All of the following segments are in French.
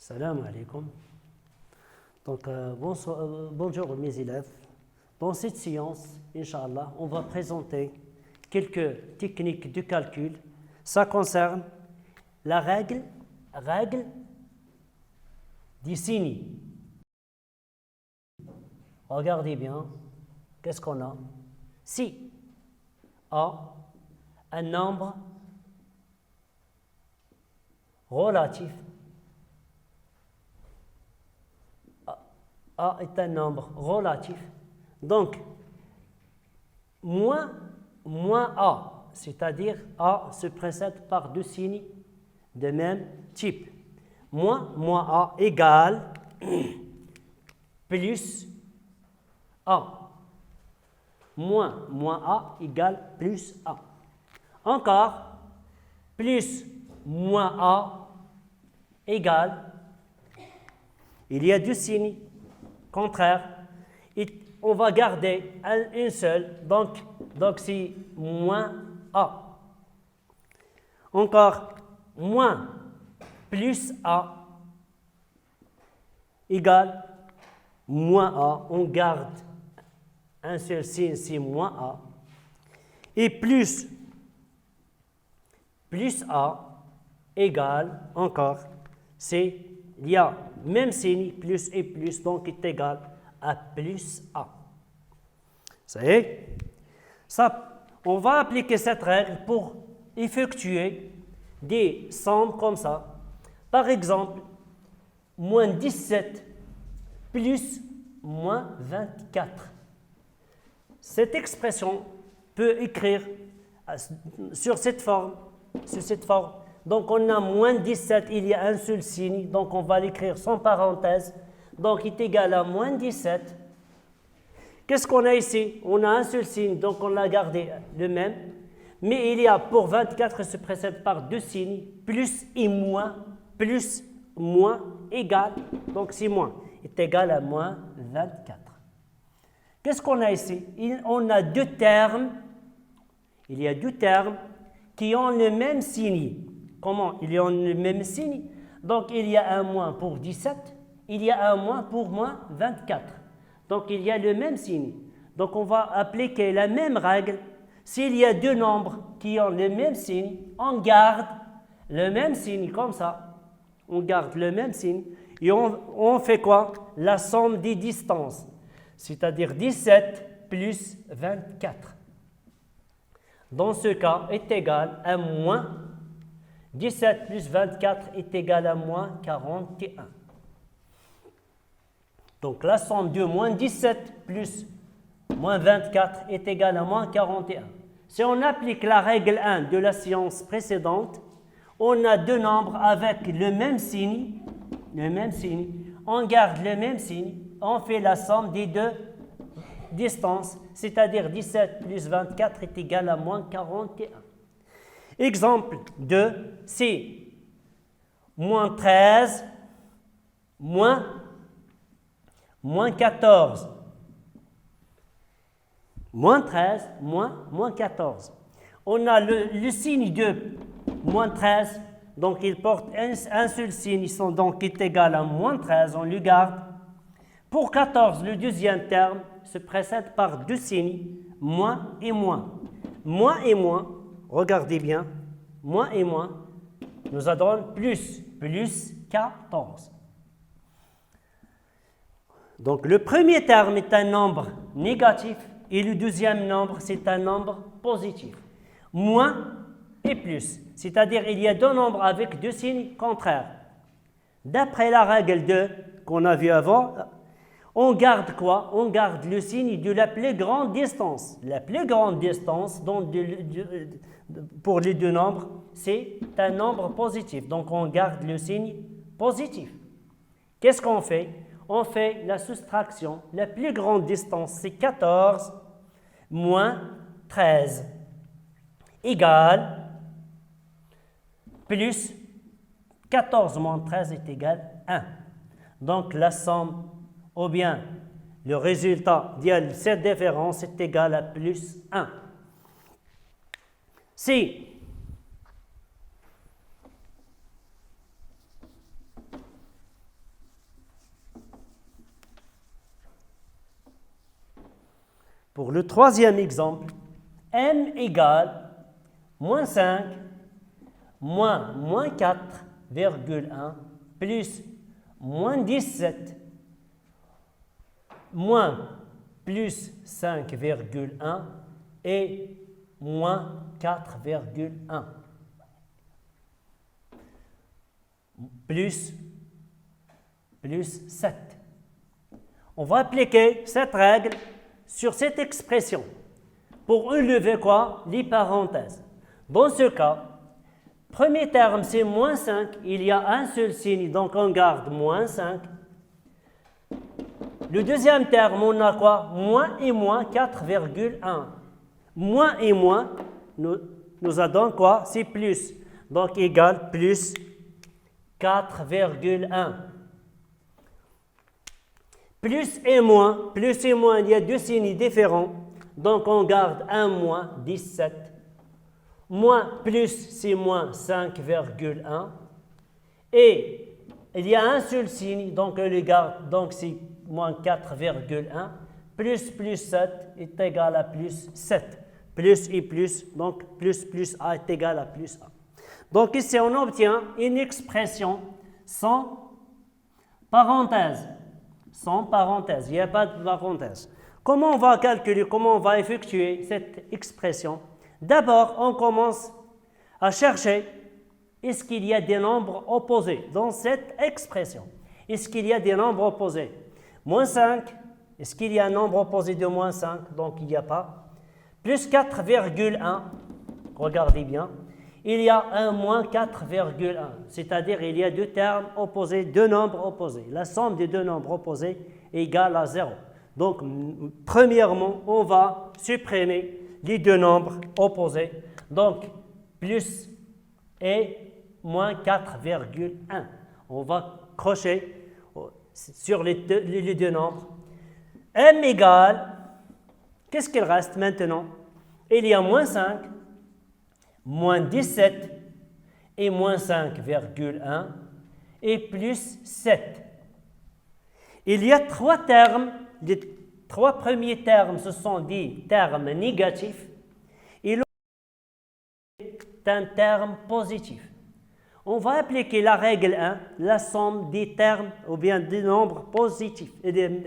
Salam alaikum. Donc, bonjour mes élèves. Dans cette séance, Inch'Allah, on va présenter quelques techniques de calcul. Ça concerne la règle du signe. Regardez bien, qu'est-ce qu'on a? Si A, un nombre relatif, A est un nombre relatif, donc moins A, c'est-à-dire A se précède par deux signes de même type. Moins A égale plus A. Moins A égale plus A. Encore, plus moins A égale, il y a deux signes contraires, et on va garder une seule, donc c'est moins A. Encore, moins plus A égale moins A, on garde un seul signe, c'est moins A, et plus A égale encore, il y a même signe, plus et plus, donc est égal à plus A. Ça y est? On va appliquer cette règle pour effectuer des sommes comme ça. Par exemple, moins 17 plus moins 24. Cette expression peut écrire sur cette forme. Donc, on a moins 17, il y a un seul signe, donc on va l'écrire sans parenthèse. Donc, il est égal à moins 17. Qu'est-ce qu'on a ici? On a un seul signe, donc on l'a gardé le même. Mais il y a pour 24, se précède par deux signes, plus et moins, égal, donc c'est moins, est égal à moins 24. Qu'est-ce qu'on a ici? On a deux termes, il y a deux termes qui ont le même signe. Comment? Ils ont le même signe. Donc, il y a un moins pour 17, il y a un moins pour moins 24. Donc, il y a le même signe. Donc, on va appliquer la même règle. S'il y a deux nombres qui ont le même signe, on garde le même signe comme ça. On garde le même signe. Et on fait quoi? La somme des distances. C'est-à-dire 17 plus 24. Dans ce cas, est égal à moins 17 plus 24 est égal à moins 41. Donc la somme de moins 17 plus moins 24 est égale à moins 41. Si on applique la règle 1 de la séance précédente, on a deux nombres avec le même signe, on garde le même signe, on fait la somme des deux distances, c'est-à-dire 17 plus 24 est égal à moins 41. Exemple 2, c'est moins 13, moins 14. Moins 13, moins 14. On a le signe de moins 13, donc il porte un seul signe, ils sont donc est égal à moins 13, on le garde. Pour 14, le deuxième terme se précède par deux signes, moins et moins. Moins et moins, regardez bien, moins et moins, nous donne plus 14. Donc le premier terme est un nombre négatif et le deuxième nombre c'est un nombre positif. Moins et plus, c'est-à-dire il y a deux nombres avec deux signes contraires. D'après la règle 2 qu'on a vue avant, on garde quoi? On garde le signe de la plus grande distance. La plus grande distance pour les deux nombres, c'est un nombre positif. Donc, on garde le signe positif. Qu'est-ce qu'on fait? On fait la soustraction. La plus grande distance, c'est 14 moins 13 égale plus 14 moins 13 est égal à 1. Donc, la somme ou bien le résultat de cette différence est égal à plus 1. Pour le troisième exemple, m égale moins 5 moins 4,1 plus moins 17 moins plus 5,1 et moins 4,1 plus 7. On va appliquer cette règle sur cette expression pour enlever quoi? Les parenthèses. Dans ce cas, premier terme c'est moins 5, il y a un seul signe, donc on garde moins 5. Le deuxième terme, on a quoi? Moins et moins 4,1. Moins et moins nous a donné quoi? C'est plus. Donc égal plus 4,1. Plus et moins, il y a deux signes différents. Donc on garde un moins 17. Moins plus, c'est moins 5,1. Et il y a un seul signe, donc on le garde, donc c'est moins 4,1. Plus 7 est égal à plus 7. Plus et plus, donc plus A est égal à plus A. Donc ici, on obtient une expression sans parenthèse. Sans parenthèse, il n'y a pas de parenthèse. Comment on va calculer, comment on va effectuer cette expression? D'abord, on commence à chercher est-ce qu'il y a des nombres opposés dans cette expression? Est-ce qu'il y a des nombres opposés? Moins 5, est-ce qu'il y a un nombre opposé de moins 5? Donc il n'y a pas. Plus 4,1, regardez bien, il y a un moins 4,1, c'est-à-dire il y a deux termes opposés, deux nombres opposés. La somme des deux nombres opposés est égale à 0. Donc, premièrement, on va supprimer les deux nombres opposés. Donc, plus et moins 4,1. On va crocher sur les deux nombres. M égale, qu'est-ce qu'il reste maintenant? Il y a moins 5, moins 17 et moins 5,1 et plus 7. Il y a trois termes. Les trois premiers termes, ce sont des termes négatifs et l'autre est un terme positif. On va appliquer la règle 1, la somme des termes ou bien des nombres positifs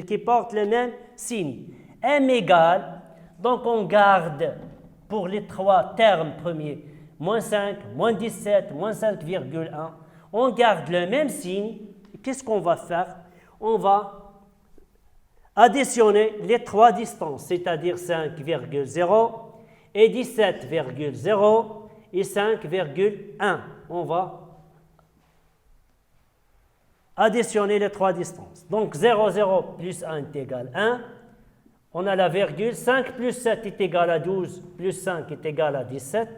qui portent le même signe. M égale, donc on garde pour les trois termes premiers, moins 5, moins 17, moins 5,1, on garde le même signe. Qu'est-ce qu'on va faire? On va additionner les trois distances, c'est-à-dire 5,0 et 17,0 et 5,1. On va additionner les trois distances. Donc 0, 0 plus 1 est égal à 1. On a la virgule. 5 plus 7 est égal à 12, plus 5 est égal à 17.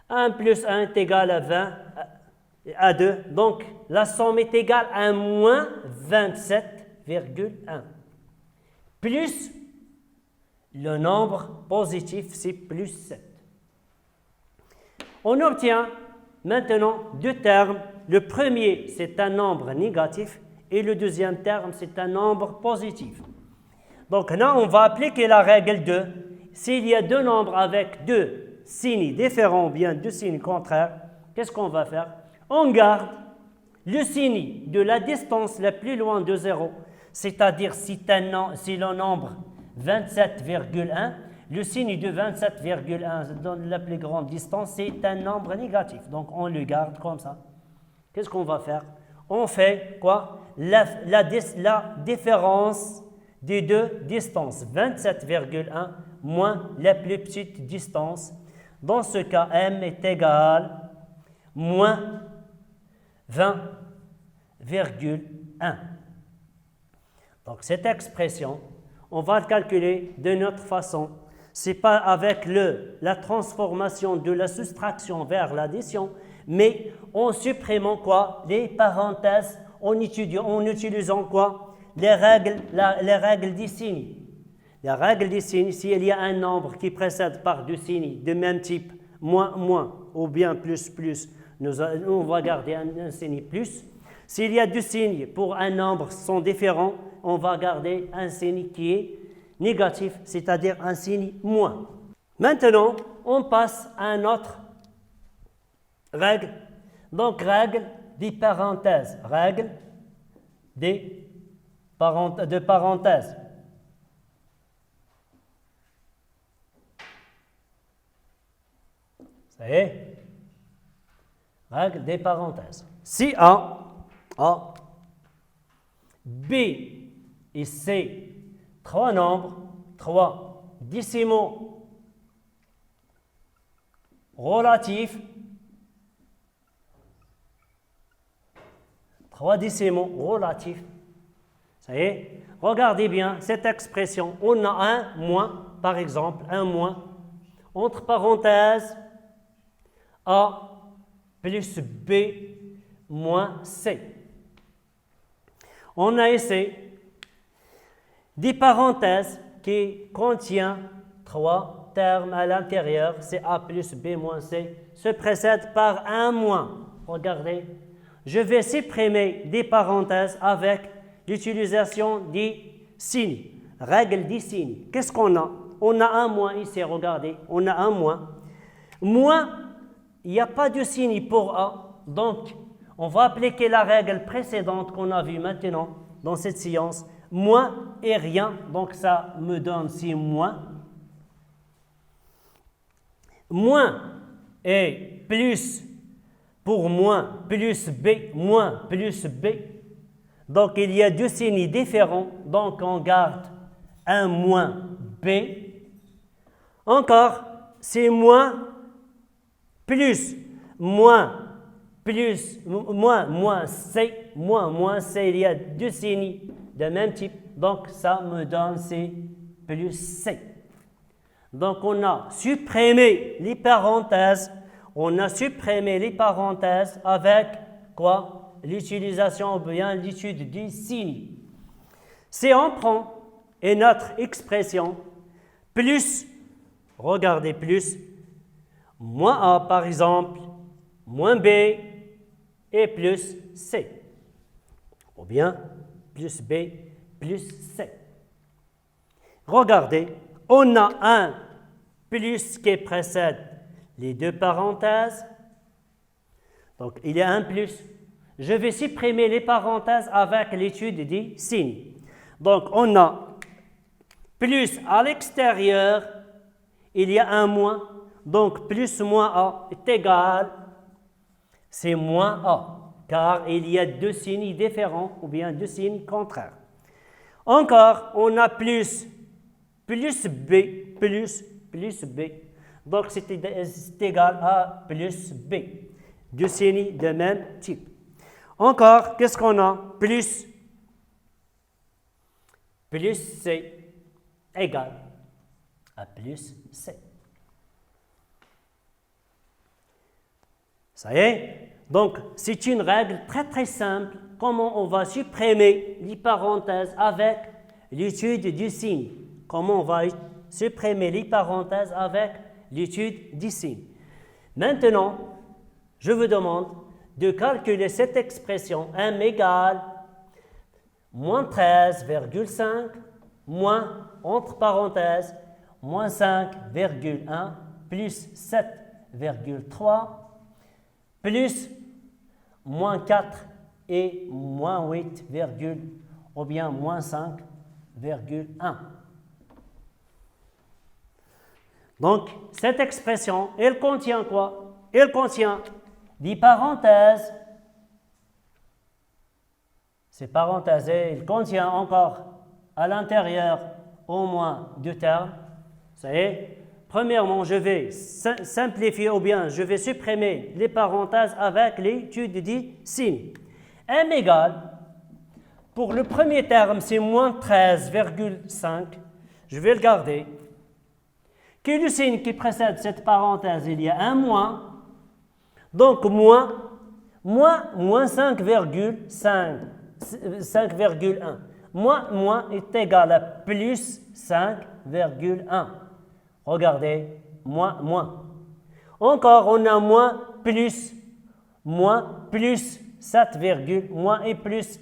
1 plus 1 est égal à 20, à 2. Donc la somme est égale à moins 27,1. Plus le nombre positif, c'est plus 7. On obtient maintenant deux termes. Le premier, c'est un nombre négatif et le deuxième terme, c'est un nombre positif. Donc là, on va appliquer la règle 2. S'il y a deux nombres avec deux signes différents ou bien deux signes contraires, qu'est-ce qu'on va faire? On garde le signe de la distance la plus loin de 0, c'est-à-dire si le nombre 27,1, le signe de 27,1 donne la plus grande distance, c'est un nombre négatif. Donc on le garde comme ça. Qu'est-ce qu'on va faire? On fait quoi? La différence des deux distances, 27,1 moins la plus petite distance. Dans ce cas, m est égal moins 20,1. Donc cette expression, on va la calculer de notre façon. Ce n'est pas avec la transformation de la soustraction vers l'addition, mais en supprimant quoi? Les parenthèses, en utilisant quoi? Les règles des signes. La règle des signes, s'il y a un nombre qui précède par deux signes de même type, moins, moins, ou bien plus, plus, on va garder un signe plus. S'il y a deux signes pour un nombre sont différents, on va garder un signe qui est négatif, c'est-à-dire un signe moins. Maintenant, on passe à une autre règle. Donc, règle des parenthèses. Règle de parenthèses. Ça y est? Règle des parenthèses. Si A, B et C, trois nombres, trois décimaux relatifs, trois décimaux relatifs. Ça y est? Regardez bien cette expression. On a un moins, par exemple, un moins, entre parenthèses, A plus B moins C. On a ici des parenthèses qui contiennent trois termes à l'intérieur, c'est A plus B moins C, se précèdent par un moins. Regardez, je vais supprimer des parenthèses avec l'utilisation des signes, règle des signes. Qu'est-ce qu'on a? On a un moins ici, regardez, on a un moins. Moins, il n'y a pas de signe pour A, donc on va appliquer la règle précédente qu'on a vue maintenant dans cette séance. Moins et rien, donc ça me donne si moins. Moins et plus, pour moins, plus B, moins, plus B. Donc il y a deux signes différents, donc on garde un moins B. Encore, c'est moins, plus, moins, plus, moins C, moins C, il y a deux signes de même type, donc ça me donne C plus C. Donc on a supprimé les parenthèses, avec quoi? L'utilisation ou bien l'étude des signes. Si on prend une autre expression, plus, regardez plus, moins A par exemple, moins B et plus C. Ou bien plus B plus C. Regardez, on a un plus qui précède les deux parenthèses. Donc il y a un plus. Je vais supprimer les parenthèses avec l'étude des signes. Donc on a plus à l'extérieur, il y a un moins. Donc, plus moins A est égal, c'est moins A, car il y a deux signes différents ou bien deux signes contraires. Encore, on a plus B, plus B. Donc, c'est égal à plus B. Deux signes de même type. Encore, qu'est-ce qu'on a? Plus C égal à plus C. Ça y est? Donc, c'est une règle très très simple. Comment on va supprimer les parenthèses avec l'étude du signe. Comment on va supprimer les parenthèses avec l'étude du signe. Maintenant, je vous demande de calculer cette expression m égale moins 13,5 moins, entre parenthèses, moins 5,1 plus 7,3 plus moins 4 et moins 8, ou bien moins 5,1. Donc, cette expression, elle contient quoi? Elle contient des parenthèses. Ces parenthèses, elle contient encore à l'intérieur au moins deux termes. Ça y est. Premièrement, je vais simplifier ou bien je vais supprimer les parenthèses avec l'étude des signes. M égale, pour le premier terme, c'est moins 13,5. Je vais le garder. Quel est le signe qui précède cette parenthèse? Il y a un moins. Donc, moins 5,1. Moins est égal à plus 5,1. Regardez, moins. Encore, on a moins plus 7, moins et plus,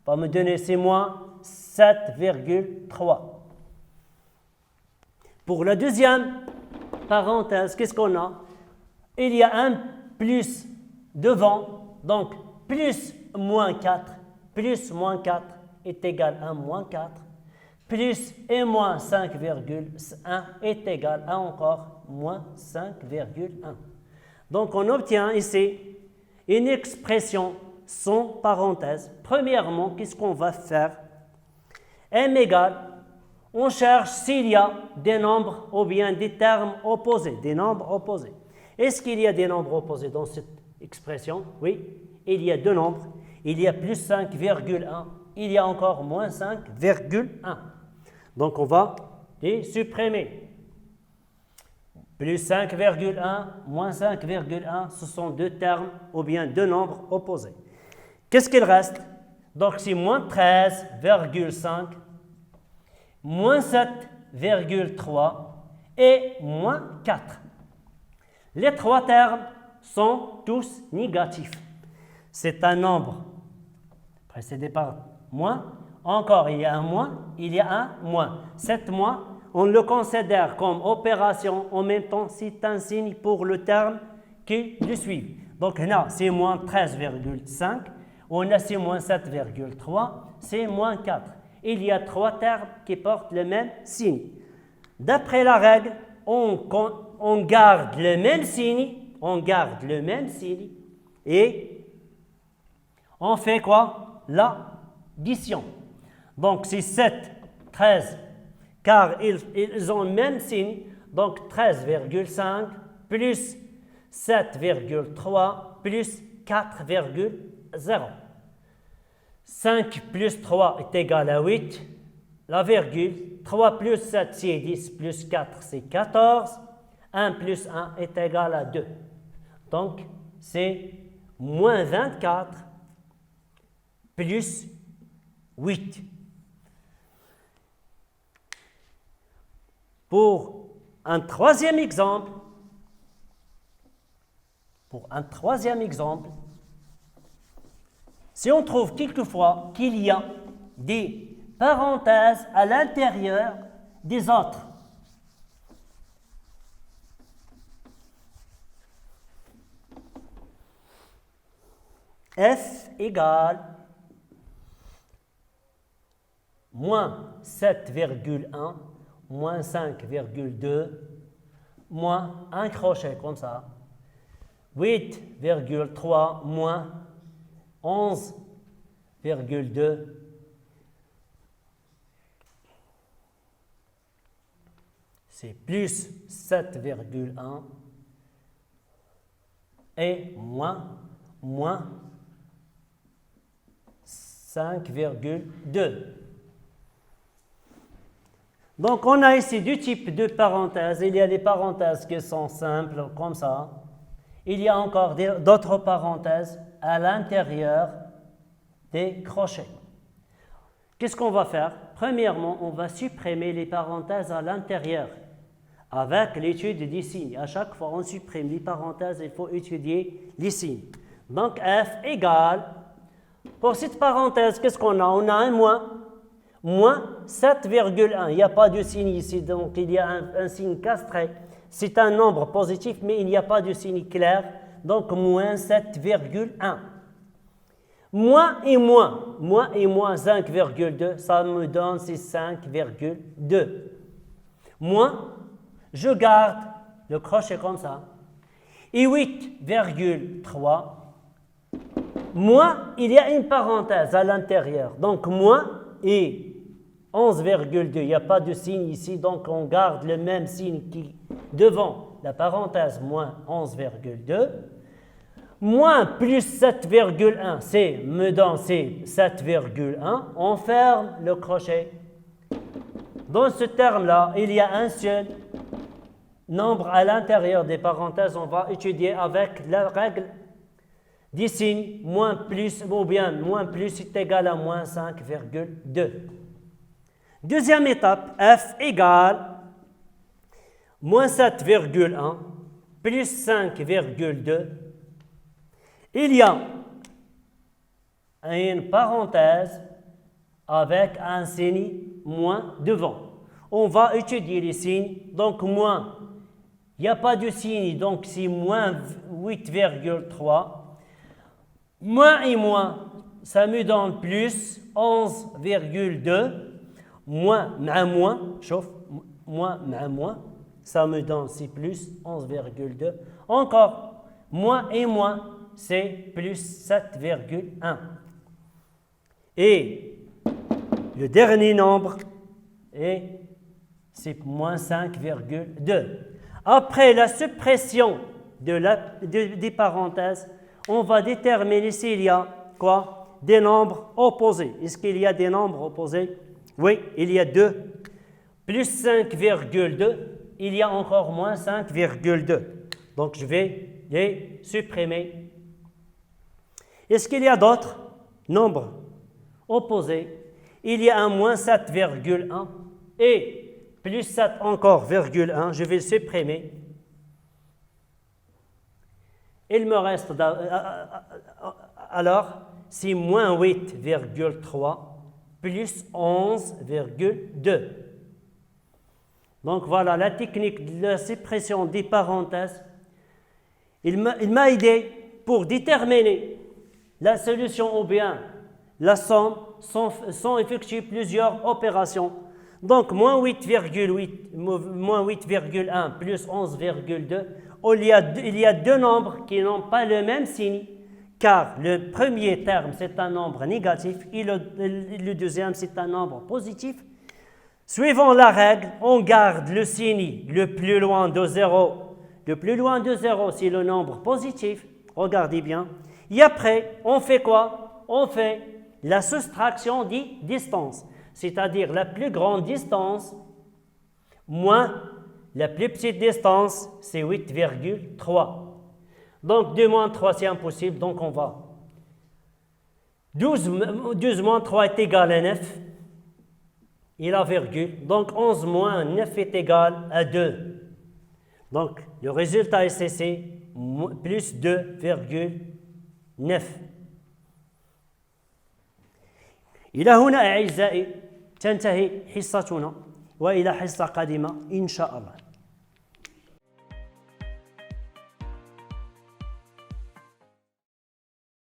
va me donner, c'est moins 7,3. Pour la deuxième parenthèse, qu'est-ce qu'on a? Il y a un plus devant, donc plus moins 4, plus moins 4 est égal à moins 4, plus et moins 5,1 est égal à encore moins 5,1. Donc on obtient ici une expression sans parenthèse. Premièrement, qu'est-ce qu'on va faire? M égale, on cherche s'il y a des nombres ou bien des termes opposés, des nombres opposés. Est-ce qu'il y a des nombres opposés dans cette expression? Oui, il y a deux nombres. Il y a plus 5,1, il y a encore moins 5,1. Donc on va les supprimer. Plus 5,1, moins 5,1, ce sont deux termes ou bien deux nombres opposés. Qu'est-ce qu'il reste? Donc c'est moins 13,5, moins 7,3 et moins 4. Les trois termes sont tous négatifs. C'est un nombre précédé par moins. Encore, il y a un moins, il y a un moins. Cet moins, on le considère comme opération. En même temps, c'est un signe pour le terme qui le suit. Donc là, c'est moins 13,5. On a c'est moins 7,3. C'est moins 4. Il y a trois termes qui portent le même signe. D'après la règle, on garde le même signe. On garde le même signe. Et on fait quoi? L'addition. Donc, c'est 7, 13, car ils ont le même signe. Donc, 13,5 plus 7,3 plus 4,0. 5 plus 3 est égal à 8. La virgule, 3 plus 7, c'est 10, plus 4, c'est 14. 1 plus 1 est égal à 2. Donc, c'est moins 24 plus 8. Pour un troisième exemple, si on trouve quelquefois qu'il y a des parenthèses à l'intérieur des autres, f égale moins 7,1, moins 5,2, moins un crochet comme ça, 8,3 moins 11,2, c'est plus 7,1 et moins 5,2. Donc, on a ici deux types de parenthèses. Il y a des parenthèses qui sont simples, comme ça. Il y a encore d'autres parenthèses à l'intérieur des crochets. Qu'est-ce qu'on va faire? Premièrement, on va supprimer les parenthèses à l'intérieur avec l'étude des signes. À chaque fois on supprime les parenthèses, il faut étudier les signes. Donc, f égale, pour cette parenthèse, qu'est-ce qu'on a? On a un moins 7,1. Il n'y a pas de signe ici, donc il y a un signe castré. C'est un nombre positif, mais il n'y a pas de signe clair, donc moins 7,1. Moins et moins 5,2, ça me donne 5,2. Moins, je garde le crochet comme ça. Et 8,3. Moins, il y a une parenthèse à l'intérieur. Donc, moins et 11,2. Il n'y a pas de signe ici, donc on garde le même signe qui devant la parenthèse moins 11,2. Moins plus 7,1, c'est me donne 7,1. On ferme le crochet. Dans ce terme-là, il y a un seul nombre à l'intérieur des parenthèses. On va étudier avec la règle des signes, moins plus, ou bien moins plus est égal à moins 5,2. Deuxième étape, f égale moins 7,1 plus 5,2. Il y a une parenthèse avec un signe moins devant. on va étudier les signes. Donc, moins, il n'y a pas de signe, donc c'est moins 8,3. Moins et moins, ça me donne plus 11,2. Moins, chauffe, moins, ça me donne, c'est plus 11,2. Encore, moins et moins, c'est plus 7,1. Et le dernier nombre, c'est moins 5,2. Après la suppression des parenthèses, on va déterminer s'il y a quoi? Des nombres opposés. Est-ce qu'il y a des nombres opposés? Oui, il y a 2. Plus 5,2, il y a encore moins 5,2. Donc, je vais les supprimer. Est-ce qu'il y a d'autres nombres opposés? Il y a un moins 7,1 et plus 7 encore, virgule 1. Je vais le supprimer. Il me reste alors, c'est moins 8,3 plus 11,2. Donc voilà la technique de la suppression des parenthèses. Il m'a aidé pour déterminer la solution ou bien la somme sans effectuer plusieurs opérations. Donc moins 8,1 plus 11,2. Il y a deux nombres qui n'ont pas le même signe, car le premier terme, c'est un nombre négatif et le deuxième, c'est un nombre positif. Suivant la règle, on garde le signe le plus loin de 0. Le plus loin de 0, c'est le nombre positif. Regardez bien. Et après, on fait quoi? On fait la soustraction des distances, c'est-à-dire la plus grande distance moins la plus petite distance, c'est 8,3. Donc, 2 moins 3, c'est impossible. Donc, on va. 12 moins 3 est égal à 9. Et la virgule. Donc, 11 moins 9 est égal à 2. Donc, le résultat est c'est plus 2,9. إلى هنا أعزائي تنتهي حصتنا وإلى حصة قادمة إن شاء الله.